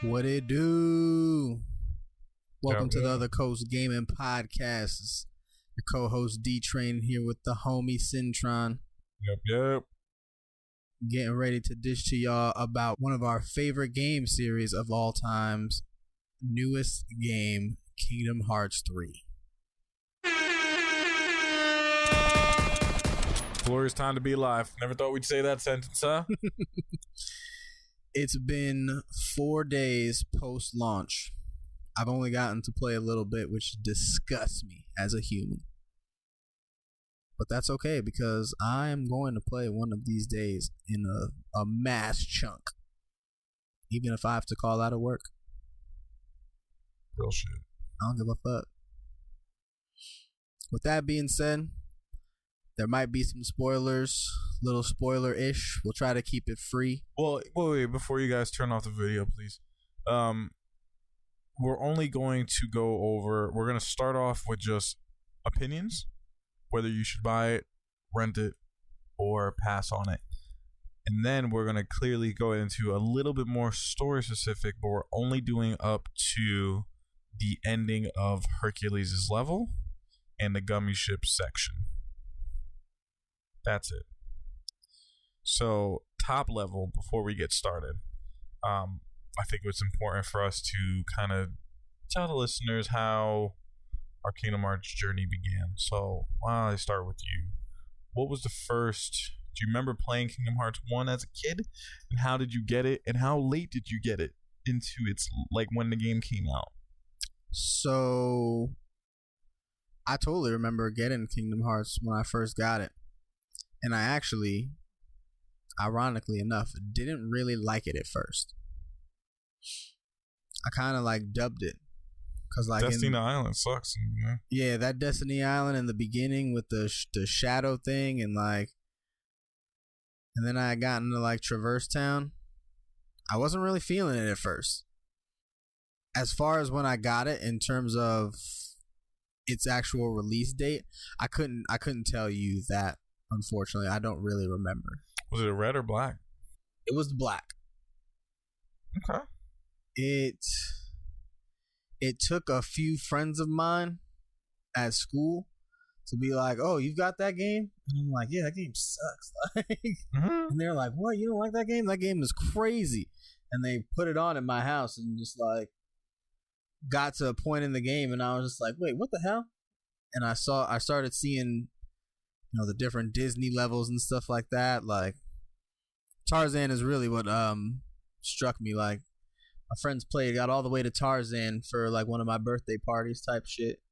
What it do? Welcome to the Yep. Other Coast Gaming Podcast. Your co-host D-Train here with the homie Syntron. Yep. Getting ready to dish to y'all about one of our favorite game series of all times. Newest game, Kingdom Hearts 3. Glorious time to be alive. Never thought we'd say that sentence, huh? It's been 4 days post-launch. I've only gotten to play a little bit, which disgusts me as a human. But that's okay, because I am going to play one of these days in a mass chunk. Even if I have to call out of work. Real shit. I don't give a fuck. With that being said, there might be some spoilers, little spoiler-ish. We'll try to keep it free. Well, wait, before you guys turn off the video, please. We're only going to go over... We're going to start off with just opinions. Whether you should buy it, rent it, or pass on it. And then we're going to clearly go into a little bit more story-specific, but we're only doing up to the ending of Hercules' level and the gummy ship section. That's it. So, top level, before we get started, I think it's important for us to kind of tell the listeners how our Kingdom Hearts journey began. So, why don't I start with you? What was the first... Do you remember playing Kingdom Hearts 1 as a kid? And how did you get it? And how late did you get it into its... Like, when the game came out? So, I totally remember getting Kingdom Hearts when I first got it. And I actually, ironically enough, didn't really like it at first. I kind of like dubbed it. Cause like Destiny Island sucks. Yeah, that Destiny Island in the beginning with the shadow thing and like... And then I got into like Traverse Town. I wasn't really feeling it at first. As far as when I got it in terms of its actual release date, I couldn't tell you that. Unfortunately, I don't really remember. Was it red or black? It was black. Okay. It took a few friends of mine at school to be like, "Oh, you've got that game?" And I'm like, "Yeah, that game sucks." And they're like, "What? You don't like that game? That game is crazy." And they put it on at my house and just like got to a point in the game, and I was just like, "Wait, what the hell?" And I started seeing, you know, the different Disney levels and stuff like that. Like Tarzan is really what struck me. Like my friends got all the way to Tarzan for like one of my birthday parties type shit.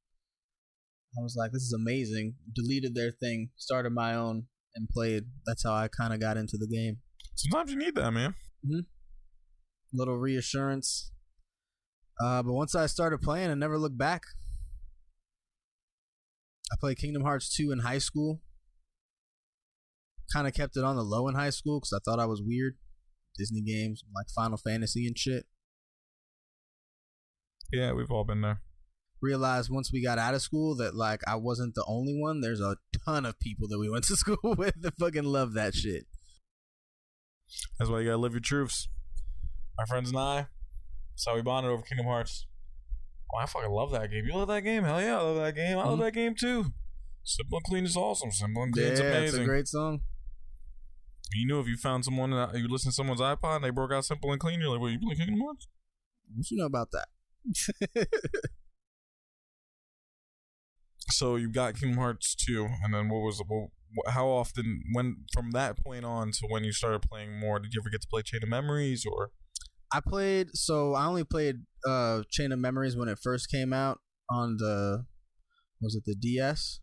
I was like, this is amazing. Deleted their thing, started my own, and played. That's how I kind of got into the game. Sometimes you need that, man. Mm-hmm. Little reassurance. But once I started playing, I never looked back. I played Kingdom Hearts 2 in high school. Kind of kept it on the low in high school because I thought I was weird. Disney games, like Final Fantasy and shit. Yeah, we've all been there. Realized once we got out of school that like I wasn't the only one. There's a ton of people that we went to school with that fucking love that shit. That's why you gotta live your truths. My friends and I, that's how we bonded over Kingdom Hearts. Oh, I fucking love that game. You love that game? Hell yeah, I love that game. I love that game too. Simple and Clean is awesome. Simple and Clean is amazing. Yeah, it's a great song. You know, if you found someone, you listen to someone's iPod and they broke out Simple and Clean, you're like, wait, you play Kingdom Hearts? What you know about that? So you got Kingdom Hearts 2, and then how often, when from that point on to when you started playing more, did you ever get to play Chain of Memories, or? I only played Chain of Memories when it first came out on was it the DS?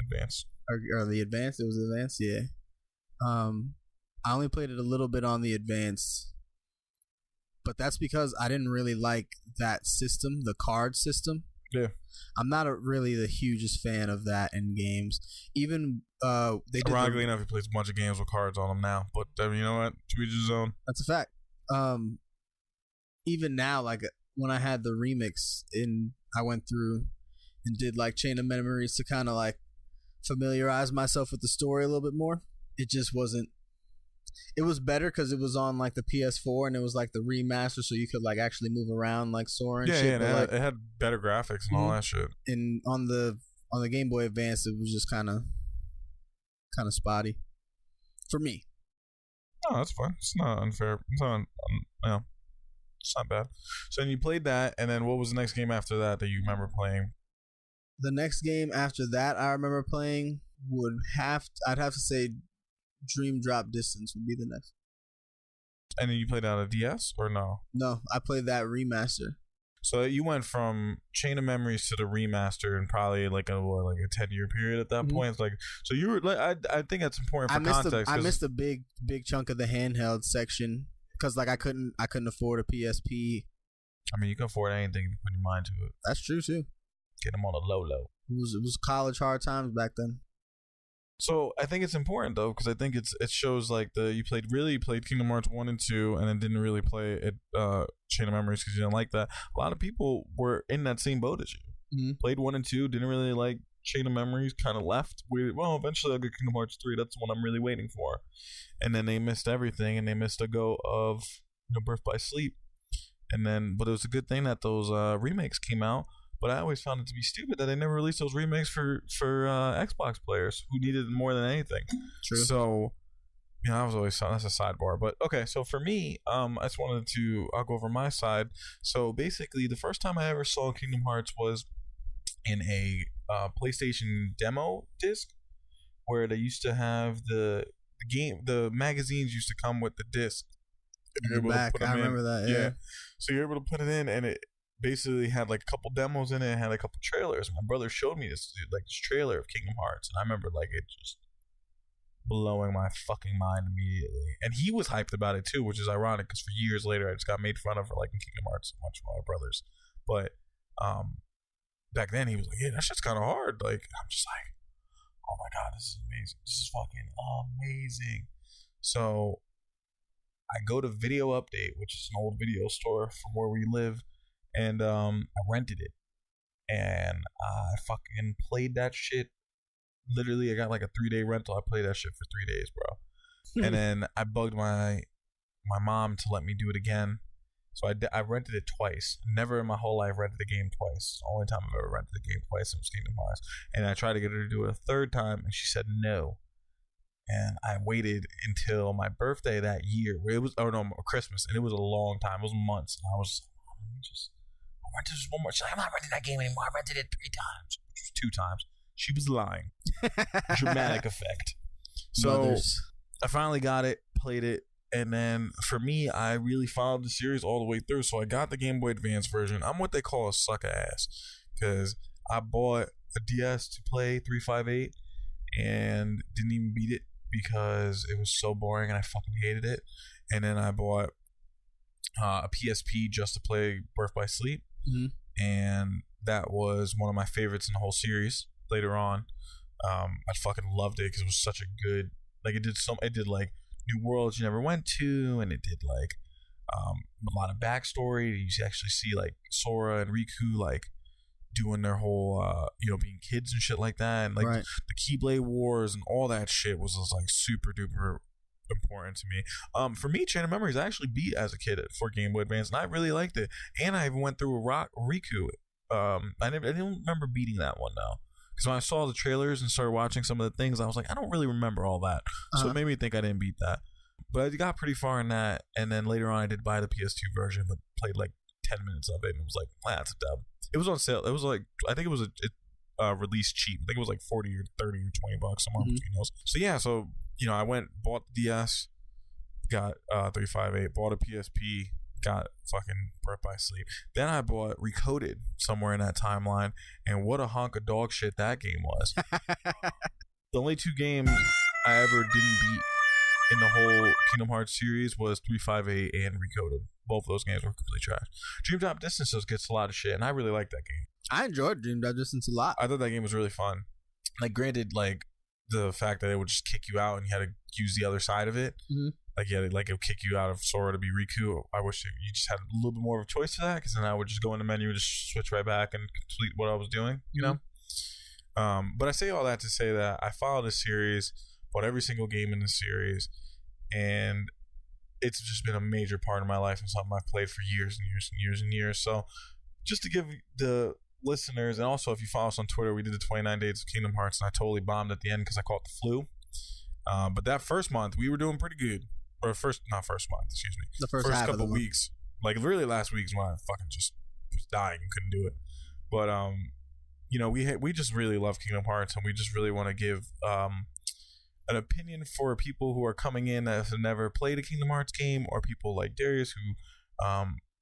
Advanced. Or the Advanced? It was Advanced, yeah. I only played it a little bit on the Advanced, but that's because I didn't really like that system, the card system. Yeah. I'm not really the hugest fan of that in games. Even ironically enough, he plays a bunch of games with cards on them now. But you know what? To each his own. That's a fact. Even now, like when I had the remix, I went through and did like Chain of Memories to kind of like familiarize myself with the story a little bit more. It just wasn't It was better because it was on like the PS4 and it was like the remaster, so you could like actually move around like Sora and shit. Yeah, But it had better graphics and all that shit. And on the Game Boy Advance, it was just kind of spotty for me. No, that's fine. It's not unfair. It's not, it's not bad. So then you played that, and then what was the next game after that you remember playing? The next game after that I remember playing I'd have to say Dream Drop Distance would be the next. And then you played on a DS or no? No, I played that remaster. So you went from Chain of Memories to the remaster in probably like a 10-year period at that point. It's like, so you were like, I think that's important for context. I missed a big chunk of the handheld section because like I couldn't afford a PSP. I mean, you can afford anything if you put your mind to it. That's true too. Get them on a low. It was college hard times back then. So I think it's important though, because I think it shows like you played Kingdom Hearts 1 and 2 and then didn't really play it Chain of Memories because you didn't like that. A lot of people were in that same boat as you. Played 1 and 2, didn't really like Chain of Memories, kind of left. Eventually I'll get Kingdom Hearts 3. That's the one I'm really waiting for. And then they missed everything, and they missed a go of Birth by Sleep. And then, but it was a good thing that those remakes came out. But I always found it to be stupid that they never released those remakes for Xbox players who needed it more than anything. True. So, I was always that's a sidebar. But okay, so for me, I just wanted to I'll go over my side. So basically, the first time I ever saw Kingdom Hearts was in a PlayStation demo disc, where they used to have the magazines used to come with the disc. I remember that. Yeah. So you're able to put it in, and it basically had like a couple demos in it, had a couple trailers. My brother showed me this trailer of Kingdom Hearts, and I remember like it just blowing my fucking mind immediately. And he was hyped about it too, which is ironic because for years later I just got made fun of for liking Kingdom Hearts so much by my brothers. But back then he was like, "Yeah, that shit's kind of hard." Like I'm just like, "Oh my god, this is amazing! This is fucking amazing!" So I go to Video Update, which is an old video store from where we live. And I rented it, and I fucking played that shit. Literally, I got like a 3-day rental. I played that shit for 3 days, bro. And then I bugged my mom to let me do it again. So I rented it twice. Never in my whole life rented a game twice. It's the only time I've ever rented a game twice. It was Kingdom Hearts. And I tried to get her to do it a third time, and she said no. And I waited until my birthday that year. Christmas, and it was a long time. It was months, and I was I rented this one more. She's like, "I'm not renting that game anymore. I rented it 3 times," which was 2 times. She was lying. Dramatic effect. So I finally got it, played it, and then for me, I really followed the series all the way through. So I got the Game Boy Advance version. I'm what they call a sucker ass because I bought a DS to play 358 and didn't even beat it because it was so boring and I fucking hated it. And then I bought a PSP just to play Birth by Sleep. And that was one of my favorites in the whole series. Later on, I fucking loved it because it was such a good, like it did like new worlds you never went to, and it did like a lot of backstory. You actually see like Sora and Riku like doing their whole being kids and shit like that, and like the Keyblade Wars and all that shit was just like super duper important to me. For me, Chain of Memories I actually beat as a kid for Game Boy Advance, and I really liked it. And I even went through a Riku. I didn't remember beating that one though, because when I saw the trailers and started watching some of the things, I was like, I don't really remember all that. So it made me think I didn't beat that. But I got pretty far in that, and then later on I did buy the PS2 version, but played like 10 minutes of it and was like, that's a dub. It was on sale. It was like, I think it was released cheap. I think it was like 40 or 30 or 20 bucks, somewhere between those. So yeah, I went, bought the DS, got 358, bought a PSP, got fucking Birth by Sleep. Then I bought Recoded somewhere in that timeline, and what a hunk of dog shit that game was. The only 2 games I ever didn't beat in the whole Kingdom Hearts series was 358 and Recoded. Both of those games were completely trash. Dream Drop Distance gets a lot of shit, and I really like that game. I enjoyed Dream Drop Distance a lot. I thought that game was really fun. Like, granted, like the fact that it would just kick you out and you had to use the other side of it. Like, yeah, like it would kick you out of Sora to be Riku. I wish you just had a little bit more of a choice to that, because then I would just go in the menu and just switch right back and complete what I was doing, you know? But I say all that to say that I followed the series, bought every single game in the series, and it's just been a major part of my life and something I've played for years and years and years and years. So just to give the listeners, and also if you follow us on Twitter, we did the 29 Days of Kingdom Hearts, and I totally bombed at the end because I caught the flu. But that first month, we were doing pretty good. Or not first month, excuse me. The first couple of weeks. Like, really last week's when I fucking just was dying and couldn't do it. But, you know, we just really love Kingdom Hearts, and we just really want to give an opinion for people who are coming in that have never played a Kingdom Hearts game, or people like Darius who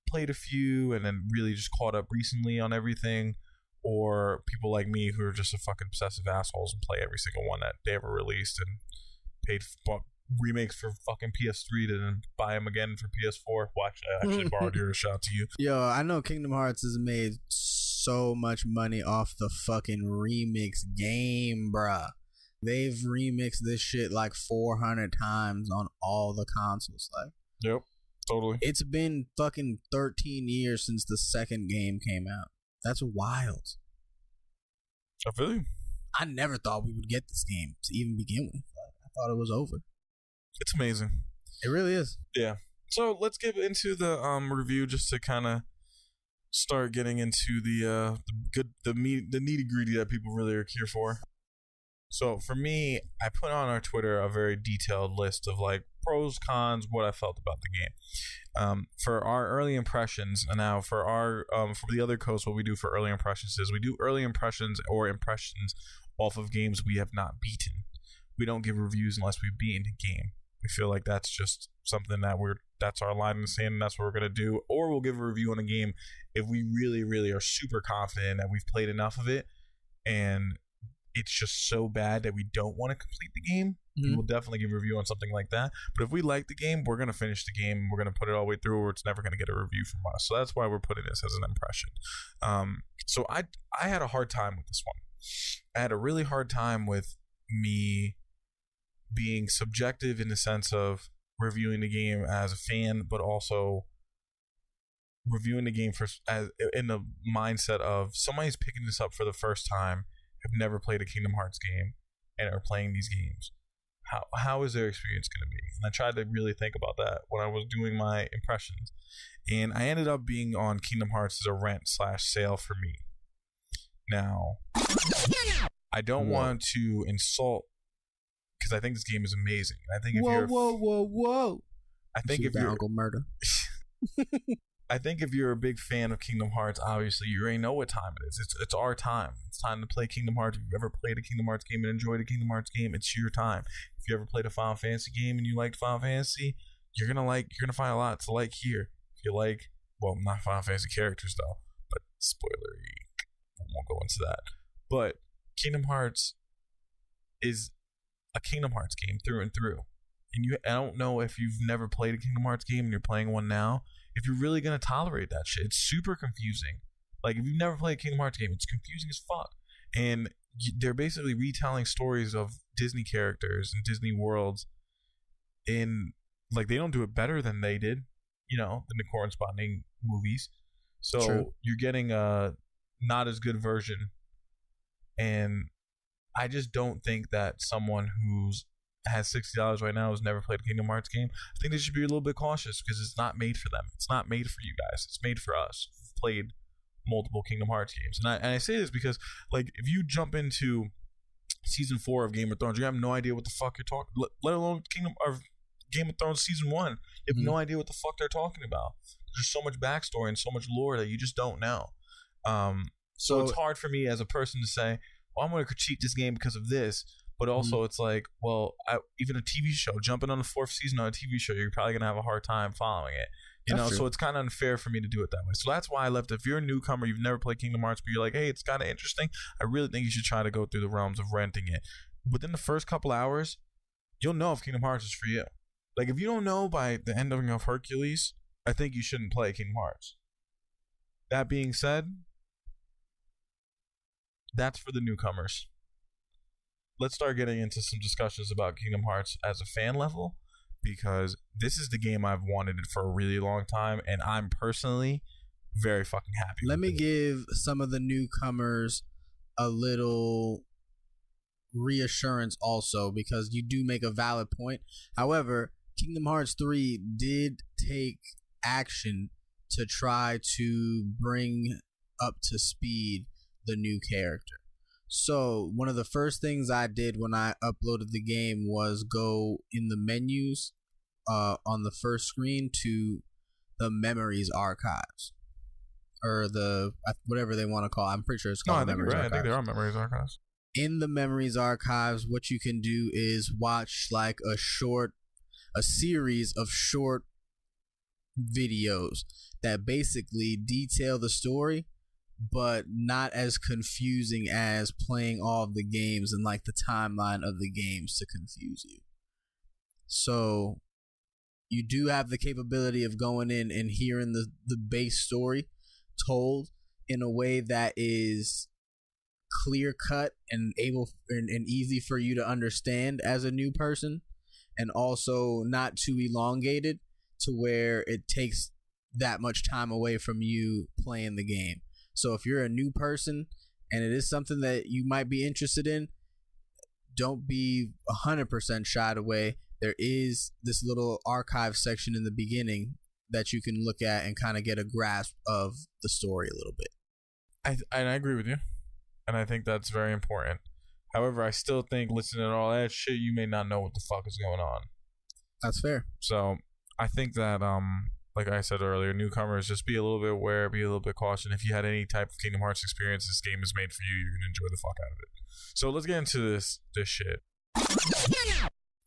played a few and then really just caught up recently on everything, or people like me who are just a fucking obsessive assholes and play every single one that they ever released and paid remakes for fucking PS3 to then buy them again for PS4. Well, I actually borrowed yours. Shout out to you. Yo, I know Kingdom Hearts has made so much money off the fucking remix game, bruh. They've remixed this shit like 400 times on all the consoles. Like, yep, totally. It's been fucking 13 years since the second game came out. That's wild. I feel you. I never thought we would get this game to even begin with. I thought it was over. It's amazing. It really is. Yeah. So let's get into the review, just to kind of start getting into the nitty gritty that people really are here for. So for me, I put on our Twitter a very detailed list of like pros, cons, what I felt about the game. For our early impressions, and now for our for the other coast, what we do for early impressions is we do early impressions or impressions off of games we have not beaten. We don't give reviews unless we've beaten a game. We feel like that's just something that's our line in the sand, and that's what we're gonna do. Or we'll give a review on a game if we really, really are super confident that we've played enough of it, and it's just so bad that we don't want to complete the game. Mm-hmm. We'll definitely give a review on something like that. But if we like the game, we're gonna finish the game. We're gonna put it all the way through, or it's never gonna get a review from us. So that's why we're putting this as an impression. So I had a hard time with this one. I had a really hard time with me being subjective in the sense of reviewing the game as a fan, but also reviewing the game in the mindset of somebody's picking this up for the first time, have never played a Kingdom Hearts game, and are playing these games. How is their experience going to be? And I tried to really think about that when I was doing my impressions, and I ended up being on Kingdom Hearts as a rent/sale for me. Now, I don't want to insult, because I think this game is amazing. I think if whoa. I think if you're Uncle Murder. I think if you're a big fan of Kingdom Hearts, obviously you already know what time it is. It's our time. It's time to play Kingdom Hearts. If you've ever played a Kingdom Hearts game and enjoyed a Kingdom Hearts game, it's your time. If you ever played a Final Fantasy game and you liked Final Fantasy, you're gonna find a lot to like here. If you like, well, not Final Fantasy characters though, but spoilery, I won't go into that. But Kingdom Hearts is a Kingdom Hearts game through and through. And I don't know if you've never played a Kingdom Hearts game and you're playing one now, if you're really going to tolerate that shit. It's super confusing. Like, if you've never played a Kingdom Hearts game, it's confusing as fuck. And they're basically retelling stories of Disney characters and Disney worlds in, like, they don't do it better than they did, than the corresponding movies. So True. You're getting a not as good version. And I just don't think that someone who's has $60 right now, who's never played a Kingdom Hearts game, I think they should be a little bit cautious, because it's not made for them. It's not made for you guys. It's made for us who've played multiple Kingdom Hearts games. And I say this because, like, if you jump into season 4 of Game of Thrones, you have no idea what the fuck you're talking, let alone Game of Thrones season 1. You have no idea what the fuck they're talking about. There's so much backstory and so much lore that you just don't know. So it's hard for me as a person to say, well, I'm going to critique this game because of this. But also, it's like, well, even a TV show, jumping on the 4th season on a TV show, you're probably going to have a hard time following it. True. So it's kind of unfair for me to do it that way. So that's why I left. If you're a newcomer, you've never played Kingdom Hearts, but you're like, hey, it's kind of interesting, I really think you should try to go through the realms of renting it. Within the first couple hours, you'll know if Kingdom Hearts is for you. Like, if you don't know by the ending of Hercules, I think you shouldn't play Kingdom Hearts. That being said, that's for the newcomers. Let's start getting into some discussions about Kingdom Hearts as a fan level, because this is the game I've wanted it for a really long time, and I'm personally very fucking happy with it. Let me give some of the newcomers a little reassurance also, because you do make a valid point. However, Kingdom Hearts 3 did take action to try to bring up to speed the new character. So one of the first things I did when I uploaded the game was go in the menus on the first screen to the memories archives, or the whatever they want to call it. I'm pretty sure it's called memories archives. I think there are memories archives. In the memories archives, what you can do is watch like a series of short videos that basically detail the story, but not as confusing as playing all of the games and like the timeline of the games to confuse you. So you do have the capability of going in and hearing the base story told in a way that is clear cut and able and easy for you to understand as a new person, and also not too elongated to where it takes that much time away from you playing the game. So if you're a new person and it is something that you might be interested in, don't be 100% shied away. There is this little archive section in the beginning that you can look at and kind of get a grasp of the story a little bit. I agree with you, and I think that's very important. However, I still think listening to all that shit, you may not know what the fuck is going on. That's fair. So I think that like I said earlier, newcomers, just be a little bit aware, be a little bit cautious. If you had any type of Kingdom Hearts experience, this game is made for you. You're gonna enjoy the fuck out of it. So let's get into this shit.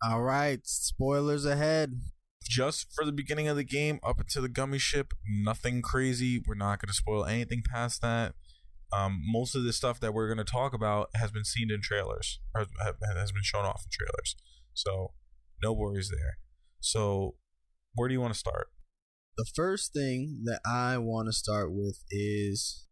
All right, spoilers ahead. Just for the beginning of the game, up into the gummy ship, nothing crazy. We're not gonna spoil anything past that. Most of the stuff that we're gonna talk about has been seen in trailers, or has been shown off in trailers. So no worries there. So where do you want to start? The first thing that I want to start with is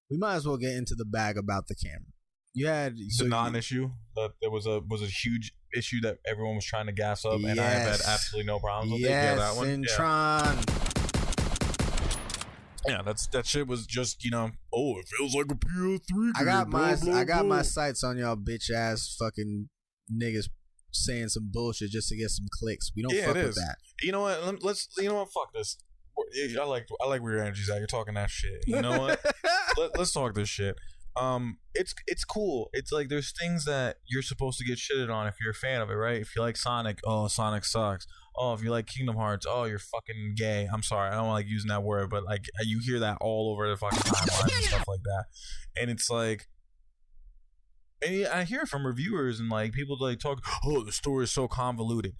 we might as well get into the bag about the camera. You had the non-issue that there was a huge issue that everyone was trying to gas up, and I have had absolutely no problems with it. Yeah, that one. Intron. Yeah, that shit was just, it feels like a PS3. I got my sights on y'all bitch ass fucking niggas saying some bullshit just to get some clicks. We don't fuck with that. You know what? Fuck this. I like where your energy's at. You're talking that shit. You know what? Let's talk this shit. It's cool. It's like there's things that you're supposed to get shitted on if you're a fan of it, right? If you like Sonic, oh, Sonic sucks. Oh, if you like Kingdom Hearts, oh, you're fucking gay. I'm sorry, I don't like using that word, but like you hear that all over the fucking timeline and stuff like that. And it's like, and I hear it from reviewers and like people like talk, oh, the story is so convoluted.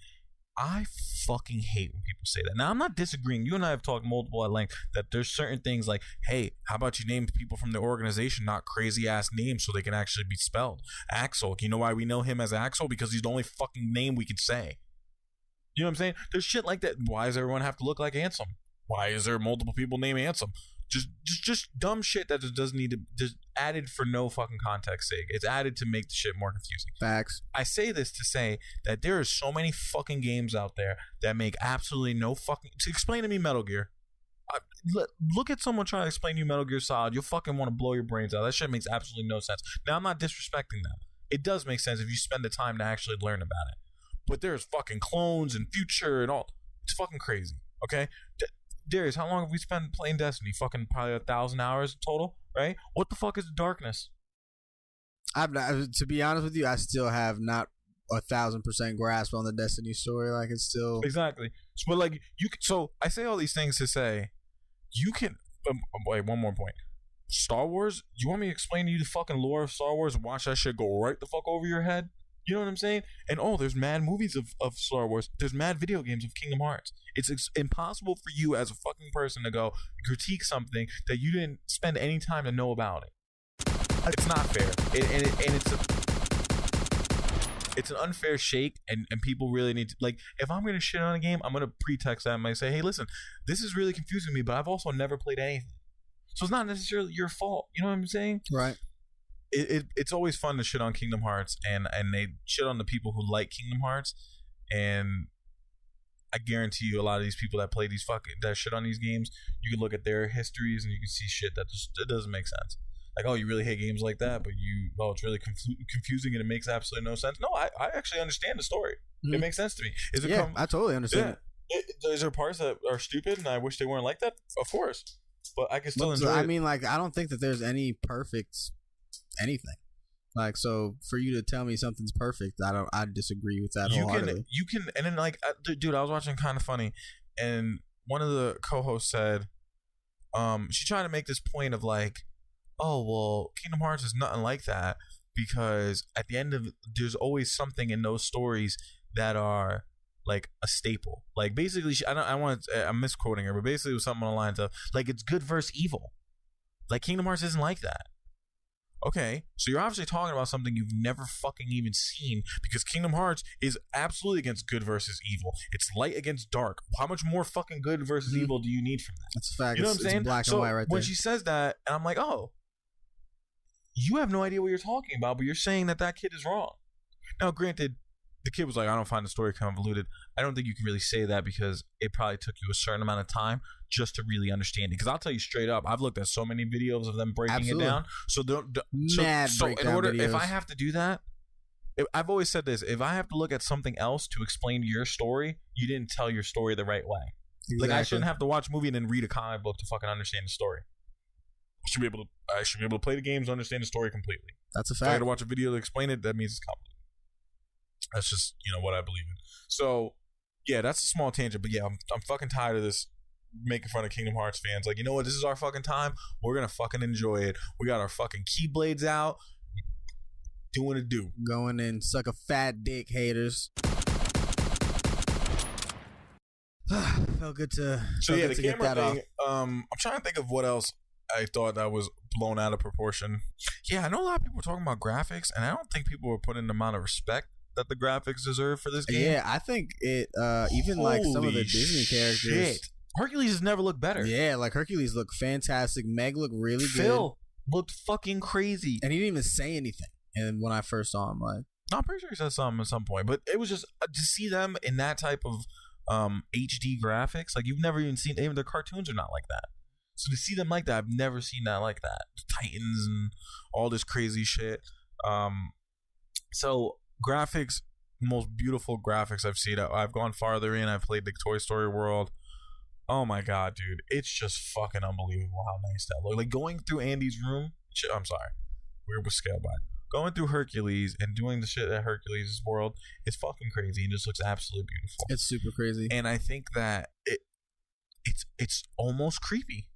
I fucking hate when people say that. Now, I'm not disagreeing. You and I have talked multiple at length that there's certain things like, hey, how about you name people from the organization not crazy ass names so they can actually be spelled? Axel. You know why we know him as Axel? Because he's the only fucking name we can say. You know what I'm saying? There's shit like that. Why does everyone have to look like Ansem? Why is there multiple people named Ansem? Just dumb shit that just doesn't need to, just added for no fucking context sake. It's added to make the shit more confusing. Facts. I say this to say that there are so many fucking games out there that make absolutely no fucking. Explain to me Metal Gear. Look at someone trying to explain to you Metal Gear Solid. You'll fucking want to blow your brains out. That shit makes absolutely no sense. Now, I'm not disrespecting them. It does make sense if you spend the time to actually learn about it. But there's fucking clones and future and all. It's fucking crazy. Okay? Darius, how long have we spent playing Destiny? Fucking probably 1,000 hours total, right? What the fuck is the darkness? To be honest with you, I still have not 1,000% grasp on the Destiny story. Like, it's still exactly. But like so I say all these things to say you can. Wait, one more point. Star Wars. You want me to explain to you the fucking lore of Star Wars and watch that shit go right the fuck over your head? You know what I'm saying? And there's mad movies of Star Wars. There's mad video games of Kingdom Hearts. It's impossible for you as a fucking person to go critique something that you didn't spend any time to know about it. It's not fair. It's an unfair shake, and people really need to, like, if I'm going to shit on a game, I'm going to pretext that and I say, hey, listen, this is really confusing me, but I've also never played anything. So it's not necessarily your fault. You know what I'm saying? Right. It's always fun to shit on Kingdom Hearts, and they shit on the people who like Kingdom Hearts, and I guarantee you a lot of these people that play that shit on these games, you can look at their histories and you can see shit that doesn't make sense. like, oh, you really hate games like that, but it's really confusing and it makes absolutely no sense. No, I actually understand the story. Mm-hmm. It makes sense to me. I totally understand. Is there parts that are stupid and I wish they weren't like that? Of course, but I can still enjoy it. I mean, like, I don't think that there's any perfect anything. Like, so for you to tell me something's perfect, I disagree with that wholeheartedly. You can, and then like, dude, I was watching Kind of Funny, and one of the co-hosts said, she tried to make this point of like, oh, well, Kingdom Hearts is nothing like that because at the end of there's always something in those stories that are like a staple. Like basically, I'm misquoting her, but basically it was something on the lines of like it's good versus evil. Like Kingdom Hearts isn't like that. Okay, so you're obviously talking about something you've never fucking even seen because Kingdom Hearts is absolutely against good versus evil. It's light against dark. How much more fucking good versus evil do you need from that? That's a fact. You know what I'm saying? It's black and white right there. When she says that, and I'm like, oh, you have no idea what you're talking about, but you're saying that kid is wrong. Now, granted, the kid was like, I don't find the story convoluted. I don't think you can really say that because it probably took you a certain amount of time just to really understand it. Because I'll tell you straight up, I've looked at so many videos of them breaking it down. So in order, if I have to do that, I've always said this: if I have to look at something else to explain your story, you didn't tell your story the right way. Exactly. Like I shouldn't have to watch a movie and then read a comic book to fucking understand the story. I should be able to play the games, understand the story completely. That's a fact. If I had to watch a video to explain it, that means it's complicated. That's just, what I believe in. So, yeah, that's a small tangent. But, yeah, I'm fucking tired of this making fun of Kingdom Hearts fans. Like, you know what? This is our fucking time. We're going to fucking enjoy it. We got our fucking Keyblades out. Doing a do. Going in, suck a fat dick, haters. Felt good to the camera thing, I'm trying to think of what else I thought that was blown out of proportion. Yeah, I know a lot of people were talking about graphics, and I don't think people were putting the amount of respect that the graphics deserve for this game. Yeah, I think it even like some of the Disney characters. Shit. Hercules has never looked better. Yeah, like Hercules looked fantastic. Meg looked really good. Phil looked fucking crazy. And he didn't even say anything. And when I first saw him, like, I'm pretty sure he said something at some point, but it was just to see them in that type of HD graphics, like you've never even seen, even their cartoons are not like that. So to see them like that, I've never seen that like that. The Titans and all this crazy shit. So graphics, most beautiful graphics I've seen. I've gone farther in. I've played the Toy Story World. Oh my god, dude, it's just fucking unbelievable how nice that looked. Like going through Andy's room. I'm sorry, we're scale back. Going through Hercules and doing the shit at Hercules' world is fucking crazy and just looks absolutely beautiful. It's super crazy. And I think that it's almost creepy.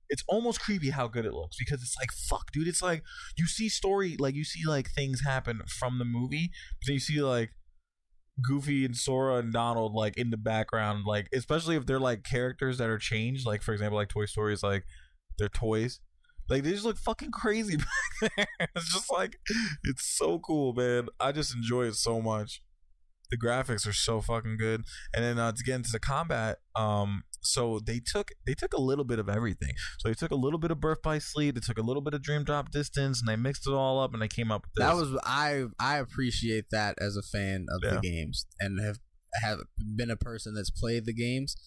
It's almost creepy how good it looks because it's like, fuck, dude. It's like you see things happen from the movie, but then you see like Goofy and Sora and Donald like in the background, like especially if they're like characters that are changed. Like for example, like Toy Story is like they're toys. Like they just look fucking crazy back there. It's just like it's so cool, man. I just enjoy it so much. The graphics are so fucking good. And then to get into the combat, so they took a little bit of everything. So they took a little bit of Birth by Sleep, they took a little bit of Dream Drop Distance, and they mixed it all up and they came up with this. That was I appreciate that as a fan of the games and have been a person that's played the games.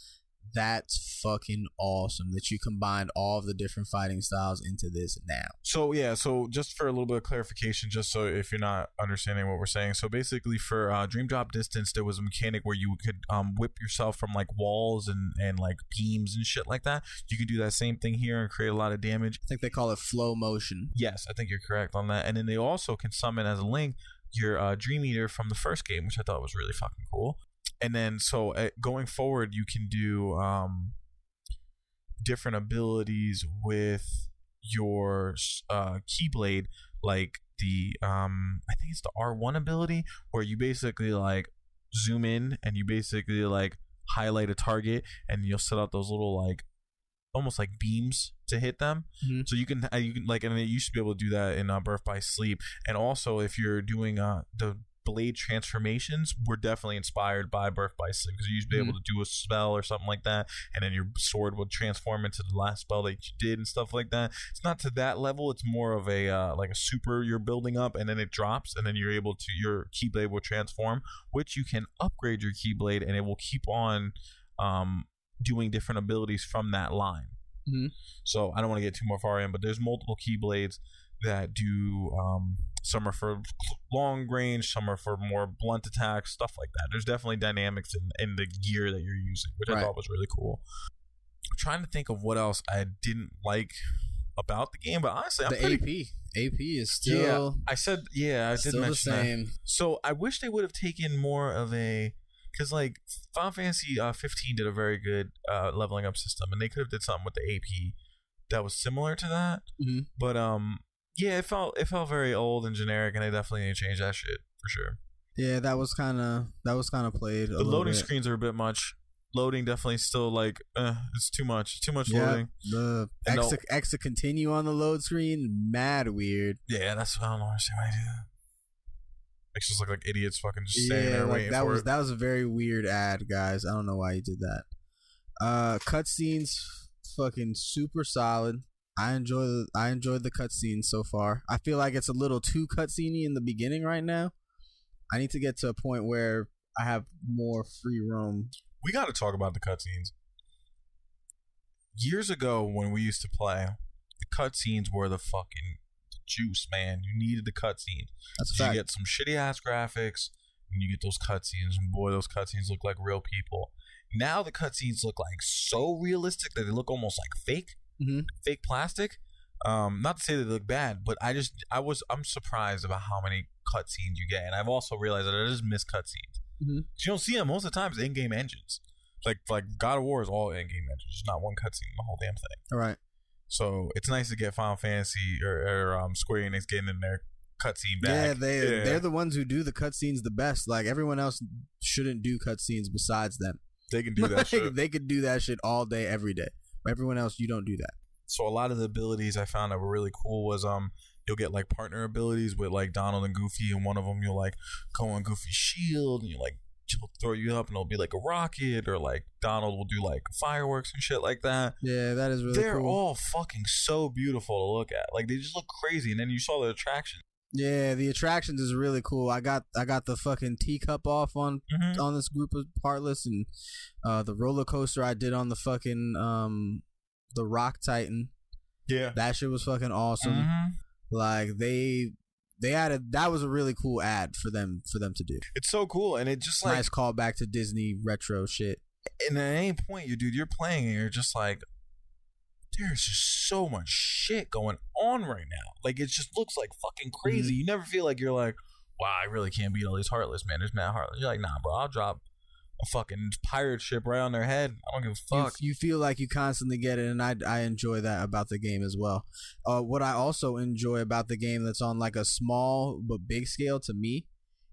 That's fucking awesome that you combined all of the different fighting styles into this now. So just for a little bit of clarification, just so if you're not understanding what we're saying, so basically for Dream Drop Distance, there was a mechanic where you could whip yourself from like walls and like beams and shit like that. You can do that same thing here and create a lot of damage. I think they call it flow motion. Yes, I think you're correct on that. And then they also can summon as a link your Dream Eater from the first game, which I thought was really fucking cool. And then, so going forward, you can do different abilities with your Keyblade, like the I think it's the R1 ability, where you basically like zoom in and you basically like highlight a target, and you'll set out those little like almost like beams to hit them. Mm-hmm. So you can like, and you should be able to do that in Birth by Sleep. And also, if you're doing the blade transformations, were definitely inspired by Birth by Sleep, because you used to be able to do a spell or something like that, and then your sword would transform into the last spell that you did and stuff like that. It's not to that level. It's more of a like a super you're building up, and then it drops, and then you're able to, your Keyblade will transform, which you can upgrade your Keyblade, and it will keep on doing different abilities from that line. Mm-hmm. So I don't want to get too far in, but there's multiple Keyblades that do. Some are for long range, some are for more blunt attacks, stuff like that. There's definitely dynamics in the gear that you're using, which I thought was really cool. I'm trying to think of what else I didn't like about the game, but honestly, AP is still. I did mention the same. That. So I wish they would have taken more of a, because like Final Fantasy 15 did a very good leveling up system, and they could have did something with the AP that was similar to that. Mm-hmm. But yeah, it felt very old and generic, and they definitely need to change that shit for sure. Yeah, that was kind of played. The loading screens are a bit much. Loading definitely still like it's too much loading. The X to continue on the load screen, mad weird. Yeah, that's I don't understand why I do that. Makes us look like idiots, fucking just standing there waiting for it. That was a very weird ad, guys. I don't know why you did that. Cutscenes, fucking super solid. I enjoyed the cutscenes so far. I feel like it's a little too cutscene-y in the beginning right now. I need to get to a point where I have more free roam. We got to talk about the cutscenes. Years ago, when we used to play, the cutscenes were the fucking juice, man. You needed the cutscenes. That's a fact. You get some shitty ass graphics, and you get those cutscenes, and boy, those cutscenes look like real people. Now the cutscenes look like so realistic that they look almost like fake. Mm-hmm. Fake plastic. Not to say that they look bad, but I'm surprised about how many cutscenes you get, and I've also realized that I just miss cutscenes. Mm-hmm. You don't see them most of the time. It's in-game engines. Like God of War is all in-game engines. There's not one cutscene in the whole damn thing. All right. So it's nice to get Final Fantasy or Square Enix getting in their cutscene back. Yeah, they're the ones who do the cutscenes the best. Like everyone else shouldn't do cutscenes besides them. They can do that shit. They could do that shit all day, every day. Everyone else, you don't do that. So a lot of the abilities I found that were really cool was you'll get like partner abilities with like Donald and Goofy, and one of them you'll like go on Goofy's shield and she'll throw you up and it'll be like a rocket, or like Donald will do like fireworks and shit like that. Yeah, that is really They're cool. all fucking so beautiful to look at. Like they just look crazy, and then you saw the attraction. Yeah, the attractions is really cool. I got the fucking teacup off on this group of Heartless, and the roller coaster I did on the fucking the Rock Titan. Yeah, that shit was fucking awesome. Like they added, that was a really cool ad for them to do. It's so cool, and it just like nice callback to Disney retro shit. And at any point, you're playing and you're just like, there's just so much shit going on right now. Like it just looks like fucking crazy. You never feel like you're like, wow, I really can't beat all these Heartless, man. There's mad Heartless. You're like, nah, bro, I'll drop a fucking pirate ship right on their head. I don't give a fuck. You feel like you constantly get it, and I enjoy that about the game as well. What I also enjoy about the game that's on like a small but big scale to me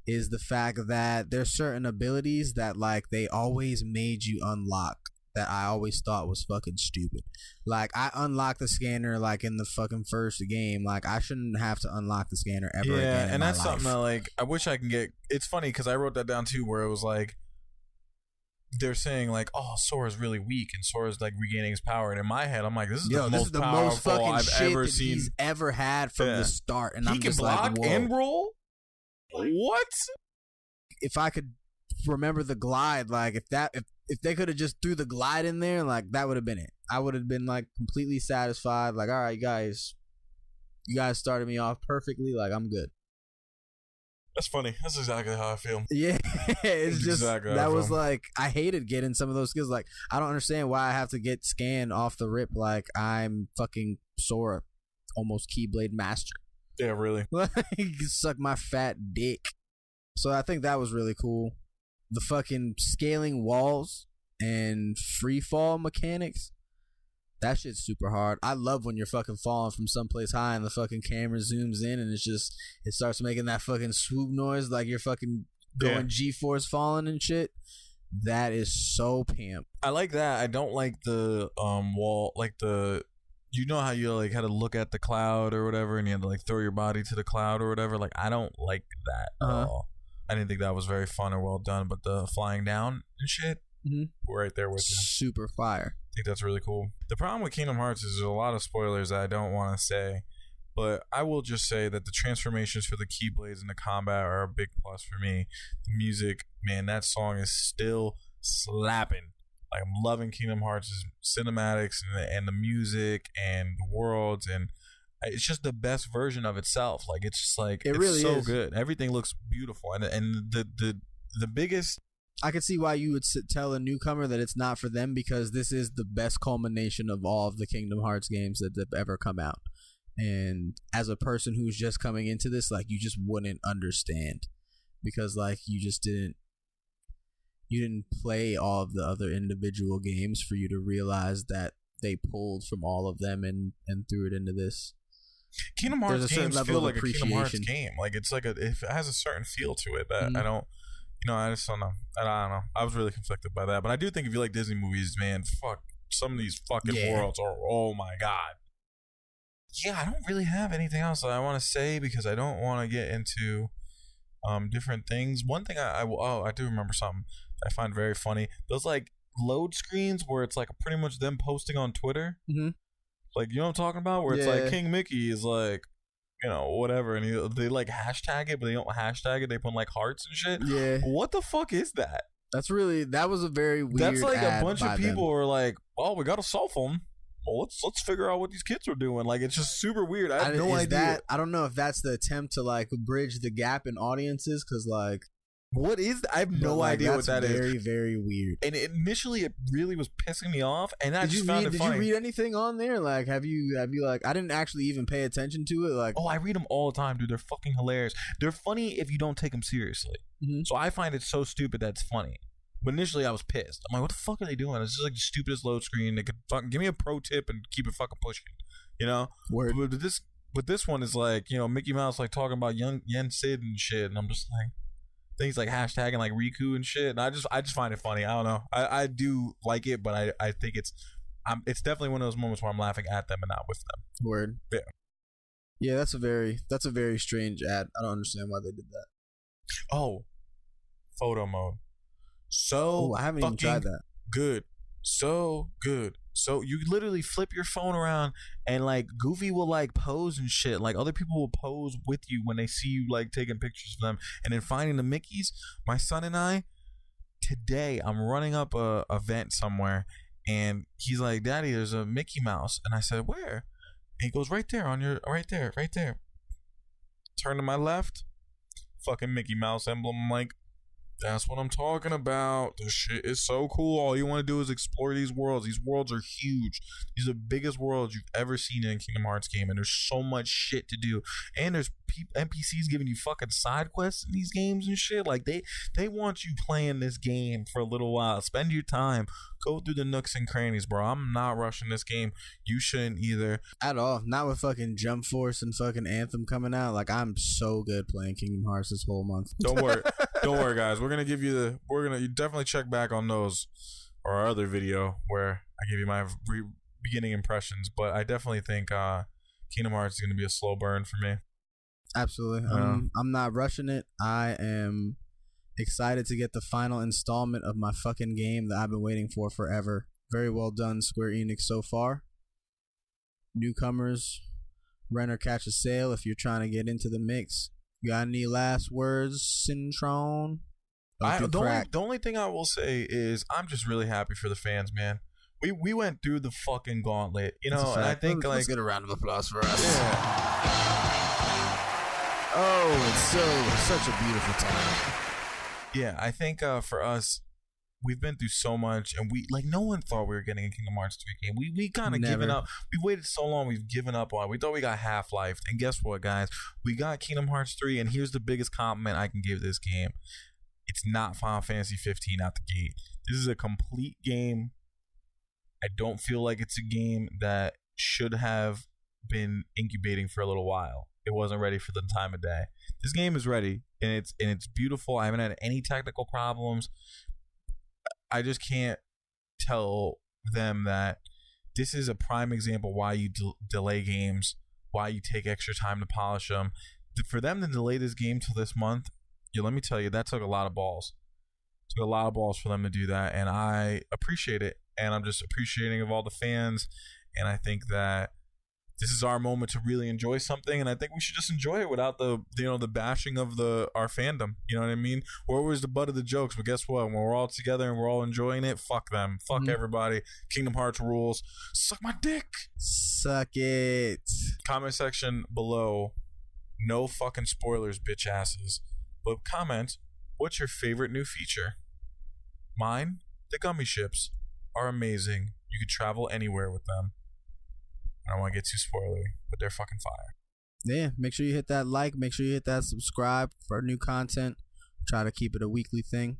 is the fact that there's certain abilities that like they always made you unlock that I always thought was fucking stupid. Like I unlocked the scanner like in the fucking first game. Like I shouldn't have to unlock the scanner ever again. Yeah, and that's life. something that like I wish I can get. It's funny because I wrote that down too, where it was like they're saying like, oh, Sora's really weak and Sora's like regaining his power, and in my head I'm like, this is the most powerful fucking I've shit ever that seen. he's ever had from the start, and he I'm can just block like, whoa. and roll. What? If I could remember the glide, like if they could have just threw the glide in there, like that would have been it. I would have been like completely satisfied. Like, all right, you guys started me off perfectly. Like I'm good. That's funny. That's exactly how I feel. Yeah, it's just exactly that was like I hated getting some of those skills. Like I don't understand why I have to get scanned off the rip. Like I'm fucking Sora, almost Keyblade master. Yeah, really. Like suck my fat dick. So I think that was really cool. The fucking scaling walls and free fall mechanics. That shit's super hard. I love when you're fucking falling from someplace high and the fucking camera zooms in and it starts making that fucking swoop noise like you're fucking going G-force falling and shit. That is so pimp. I like that. I don't like the wall, like the, you know how you like had to look at the cloud or whatever and you had to like throw your body to the cloud or whatever. Like I don't like that at all. I didn't think that was very fun or well done, but the flying down and shit, we're right there with you. Super fire. I think that's really cool. The problem with Kingdom Hearts is there's a lot of spoilers that I don't want to say, but I will just say that the transformations for the Keyblades and the combat are a big plus for me. The music, man, that song is still slapping Like, I'm loving Kingdom Hearts' cinematics and the music and the worlds, and it's just the best version of itself. Like, it's just like It it's really so is. good. Everything looks beautiful, and the biggest. I could see why you would tell a newcomer that it's not for them, because this is the best culmination of all of the Kingdom Hearts games that have ever come out. And as a person who's just coming into this, like, you just wouldn't understand, because like you didn't play all of the other individual games for you to realize that they pulled from all of them and threw it into this. Kingdom Hearts games feel like a Kingdom Hearts game. Like, it's like it has a certain feel to it that I don't. I just don't know. I don't know. I was really conflicted by that, but I do think if you like Disney movies, man, fuck, some of these fucking worlds are, oh my god. Yeah, I don't really have anything else that I want to say, because I don't want to get into different things. One thing I do remember something I find very funny. Those like load screens where it's like pretty much them posting on Twitter. Mm-hmm. Like, you know what I'm talking about? Where it's like King Mickey is like, whatever, and they like hashtag it, but they don't hashtag it. They put like hearts and shit. Yeah. What the fuck is that? That was a very weird. That's like a bunch of people them. are like, well, we got a cell phone. Well, let's figure out what these kids are doing. Like, it's just super weird. I have no idea. I don't know if that's the attempt to like bridge the gap in audiences, because like, what is that? I have no idea what that is. Very, very weird. And initially, it really was pissing me off, and I just found it funny. Did you read anything on there? Like, have you like? I didn't actually even pay attention to it. Like, I read them all the time, dude. They're fucking hilarious. They're funny if you don't take them seriously. Mm-hmm. So I find it so stupid that's funny. But initially, I was pissed. I'm like, what the fuck are they doing? It's just like the stupidest load screen. They could fucking give me a pro tip and keep it fucking pushing, Word. But this one is like, Mickey Mouse like talking about Yen Sid and shit, and I'm just like, things like hashtagging like Riku and shit, and I just find it funny. I don't know. I do like it, but I think it's definitely one of those moments where I'm laughing at them and not with them. Word. Yeah. Yeah, that's a very strange ad. I don't understand why they did that. Oh, photo mode. So I haven't even tried that. Good. So good. So you literally flip your phone around and like Goofy will like pose and shit. Like other people will pose with you when they see you like taking pictures of them. And then finding the Mickeys, my son and I, today I'm running up a event somewhere and he's like, Daddy, there's a Mickey Mouse. And I said, where? And he goes, right there on your, right there. Turn to my left, fucking Mickey Mouse emblem. I'm like, that's what I'm talking about. This shit is so cool. All you want to do is explore these worlds. These worlds are huge. These are the biggest worlds you've ever seen in a Kingdom Hearts game, and there's so much shit to do. And there's NPCs giving you fucking side quests in these games and shit. Like they want you playing this game for a little while. Spend your time. Go through the nooks and crannies, bro. I'm not rushing this game. You shouldn't either. At all. Not with fucking Jump Force and fucking Anthem coming out. Like, I'm so good playing Kingdom Hearts this whole month. Don't worry, guys. We're gonna give you you definitely check back on those or our other video where I give you my beginning impressions. But I definitely think Kingdom Hearts is gonna be a slow burn for me. Absolutely. I'm not rushing it. I am excited to get the final installment of my fucking game that I've been waiting for forever. Very well done, Square Enix, so far. Newcomers, rent or catch a sale if you're trying to get into the mix. You got any last words, Cintron? The only thing I will say is I'm just really happy for the fans, man. We went through the fucking gauntlet, and I think let's get a round of applause for us. Yeah. Oh, it's such a beautiful time. Yeah, I think for us, we've been through so much, and no one thought we were getting a Kingdom Hearts 3 game. We kind of given up. We've waited so long. We've given up on it. We thought we got Half-Life, and guess what, guys? We got Kingdom Hearts 3, and here's the biggest compliment I can give this game. It's not Final Fantasy 15 out the gate. This is a complete game. I don't feel like it's a game that should have been incubating for a little while. It wasn't ready for the time of day. This game is ready, and it's beautiful. I haven't had any technical problems. I just can't tell them that this is a prime example why you delay games, why you take extra time to polish them. For them to delay this game till this month, let me tell you, that took a lot of balls. It took a lot of balls for them to do that, and I appreciate it. And I'm just appreciating of all the fans, and I think that this is our moment to really enjoy something, and I think we should just enjoy it without the the bashing of our fandom. You know what I mean? We're always the butt of the jokes, but guess what? When we're all together and we're all enjoying it, fuck them, fuck everybody. Kingdom Hearts rules. Suck my dick. Suck it. Comment section below. No fucking spoilers, bitch asses. But comment, what's your favorite new feature? Mine, the gummy ships are amazing. You can travel anywhere with them. I don't want to get too spoilery, but they're fucking fire. Yeah, make sure you hit that like. Make sure you hit that subscribe for new content. Try to keep it a weekly thing.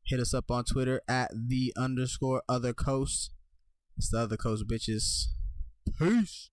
Hit us up on Twitter at @the_other coast. It's the other coast, bitches. Peace.